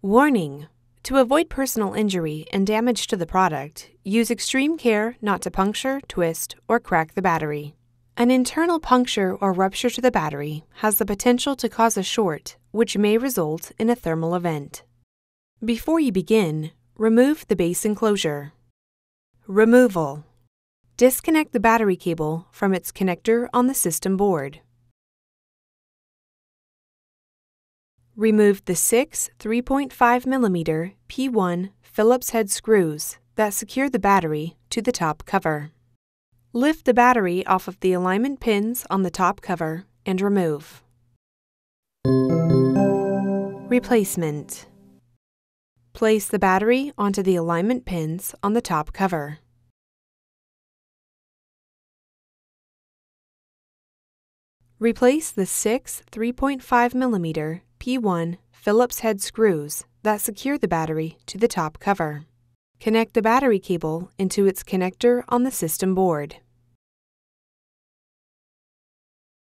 Warning! To avoid personal injury and damage to the product, use extreme care not to puncture, twist, or crack the battery. An internal puncture or rupture to the battery has the potential to cause a short, which may result in a thermal event. Before you begin, remove the base enclosure. Removal. Disconnect the battery cable from its connector on the system board. Remove the 6 3.5mm P1 Phillips head screws that secure the battery to the top cover. Lift the battery off of the alignment pins on the top cover and remove. Replacement. Place the battery onto the alignment pins on the top cover. Replace the 6 3.5mm P1 Phillips head screws that secure the battery to the top cover. Connect the battery cable into its connector on the system board.